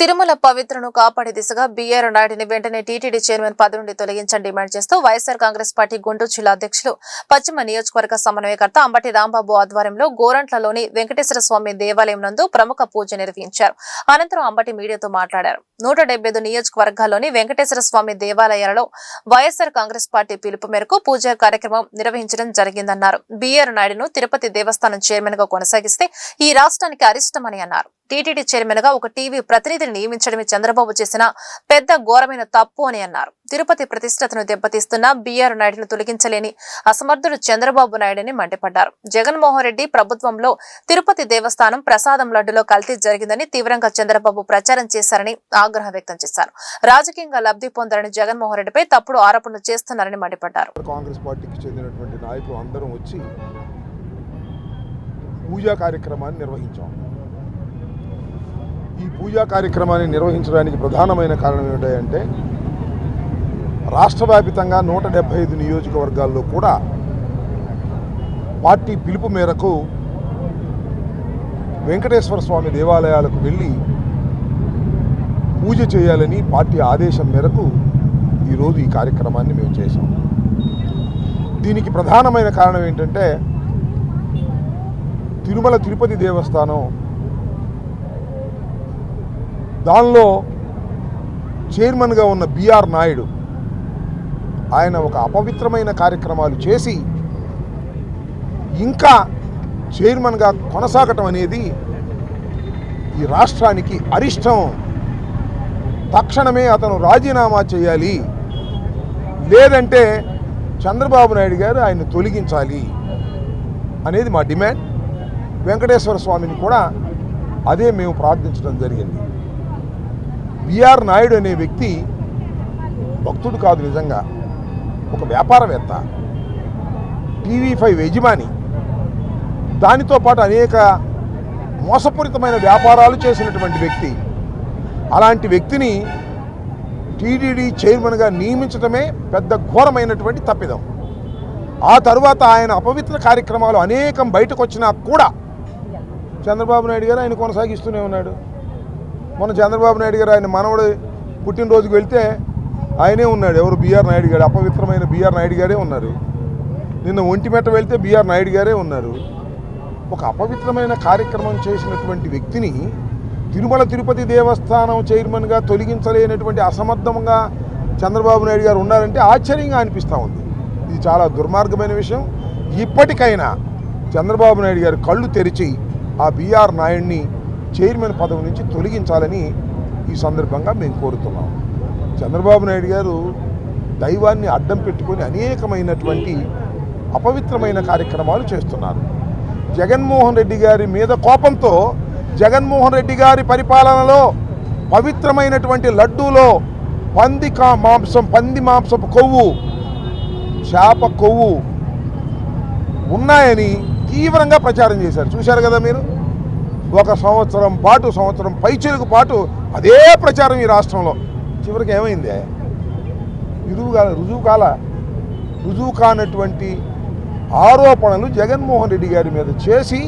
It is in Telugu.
తిరుమల పవిత్రను కాపాడే దిశగా బీఆర్ నాయుడిని వెంటనే టీటీడీ చైర్మన్ పదవి నుండి తొలగించని డిమాండ్ చేస్తూ వైఎస్ఆర్ కాంగ్రెస్ పార్టీ గుంటూరు జిల్లా అధ్యక్షులు పశ్చిమ నియోజకవర్గ సమన్వయకర్త అంబటి రాంబాబు ఆధ్వర్యంలో గోరంట్లలోని వెంకటేశ్వర స్వామి దేవాలయం నందు ప్రముఖ పూజ నిర్వహించారు. అనంతరం అంబటి మీడియాతో మాట్లాడారు. 175 నియోజకవర్గాల్లోని వెంకటేశ్వర స్వామి దేవాలయాలలో వైఎస్ఆర్ కాంగ్రెస్ పార్టీ పిలుపు మేరకు పూజా కార్యక్రమం నిర్వహించడం జరిగిందన్నారు. బీఆర్ నాయుడును తిరుపతి దేవస్థానం చైర్మన్ గా కొనసాగిస్తే ఈ రాష్ట్రానికి అరిష్టమని అన్నారు. టీటీడీ చైర్మన్ గా ఒక టీవీ ప్రతినిధిని నియమించడమే చంద్రబాబు చేసిన పెద్ద ఘోరమైన తప్పు అని అన్నారు. తిరుపతి ప్రతిష్టతను దెబ్బతీస్తున్న బీఆర్ నాయుడును తొలగించలేని అసమర్థుడు చంద్రబాబు నాయుడని మండిపడ్డారు. జగన్మోహన్ రెడ్డి ప్రభుత్వంలో తిరుపతి దేవస్థానం ప్రసాదం లడ్డులో కల్తీ జరిగిందని తీవ్రంగా చంద్రబాబు ప్రచారం చేశారని ఆగ్రహం వ్యక్తం చేశారు. రాజకీయంగా లబ్ధి పొందారని జగన్మోహన్ రెడ్డిపై తప్పుడు ఆరోపణలు చేస్తున్నారని మండిపడ్డారు. కాంగ్రెస్ పార్టీకి చెందినటువంటి నాయకులు అందరం వచ్చి పూజా కార్యక్రమాన్ని నిర్వహించాం. ఈ పూజా కార్యక్రమాన్ని నిర్వహించడానికి ప్రధానమైన కారణం ఏమిటంటే రాష్ట్ర వ్యాప్తంగా 175 నియోజకవర్గాల్లో కూడా పార్టీ పిలుపు మేరకు వెంకటేశ్వర స్వామి దేవాలయాలకు వెళ్ళి పూజ చేయాలని పార్టీ ఆదేశం మేరకు ఈరోజు ఈ కార్యక్రమాన్ని మేము చేశాం. దీనికి ప్రధానమైన కారణం ఏంటంటే తిరుపతి దేవస్థానం దానిలో చైర్మన్గా ఉన్న బీఆర్ నాయుడు ఆయన ఒక అపవిత్రమైన కార్యక్రమాలు చేసి ఇంకా చైర్మన్గా కొనసాగటం అనేది ఈ రాష్ట్రానికి అరిష్టం. తక్షణమే అతను రాజీనామా చేయాలి, లేదంటే చంద్రబాబు నాయుడు గారు ఆయన్ని తొలగించాలి అనేది మా డిమాండ్. వెంకటేశ్వర స్వామిని కూడా అదే మేము ప్రార్థించడం జరిగింది. బీఆర్ నాయుడు అనే వ్యక్తి భక్తుడు కాదు, నిజంగా ఒక వ్యాపారవేత్త, TV5 యజమాని. దానితో పాటు అనేక మోసపూరితమైన వ్యాపారాలు చేసినటువంటి వ్యక్తి. అలాంటి వ్యక్తిని టీటీడీ చైర్మన్గా నియమించడమే పెద్ద ఘోరమైనటువంటి తప్పిదం. ఆ తరువాత ఆయన అపవిత్ర కార్యక్రమాలు అనేకం బయటకు వచ్చినా కూడా చంద్రబాబు నాయుడు గారు ఆయన కొనసాగిస్తూనే ఉన్నాడు. మొన్న చంద్రబాబు నాయుడు గారు ఆయన మనవడు పుట్టినరోజుకి వెళ్తే ఆయనే ఉన్నాడు. ఎవరు? బీఆర్ నాయుడు గారు. అపవిత్రమైన బీఆర్ నాయుడు గారే ఉన్నారు. నిన్న ఒంటిమెట్ట వెళ్తే బీఆర్ నాయుడు గారే ఉన్నారు. ఒక అపవిత్రమైన కార్యక్రమం చేసినటువంటి వ్యక్తిని తిరుపతి దేవస్థానం చైర్మన్గా తొలగించలేనటువంటి అసమర్థంగా చంద్రబాబు నాయుడు గారు ఉన్నారంటే ఆశ్చర్యంగా అనిపిస్తూ ఉంది. ఇది చాలా దుర్మార్గమైన విషయం. ఇప్పటికైనా చంద్రబాబు నాయుడు గారు కళ్ళు తెరిచి ఆ బీఆర్ నాయుడిని చైర్మన్ పదవి నుంచి తొలగించాలని ఈ సందర్భంగా మేము కోరుతున్నాం. చంద్రబాబు నాయుడు గారు దైవాన్ని అడ్డం పెట్టుకొని అనేకమైనటువంటి అపవిత్రమైన కార్యక్రమాలు చేస్తున్నారు. జగన్మోహన్ రెడ్డి గారి మీద కోపంతో జగన్మోహన్ రెడ్డి గారి పరిపాలనలో పవిత్రమైనటువంటి లడ్డూలో పంది మాంసపు కొవ్వు, చేప కొవ్వు ఉన్నాయని తీవ్రంగా ప్రచారం చేశారు. చూశారు కదా మీరు. ఒక సంవత్సరం పైచిలుకు పాటు అదే ప్రచారం ఈ రాష్ట్రంలో. చివరికి ఏమైంది? రుజువు కానటువంటి ఆరోపణలు జగన్మోహన్ రెడ్డి గారి మీద చేసి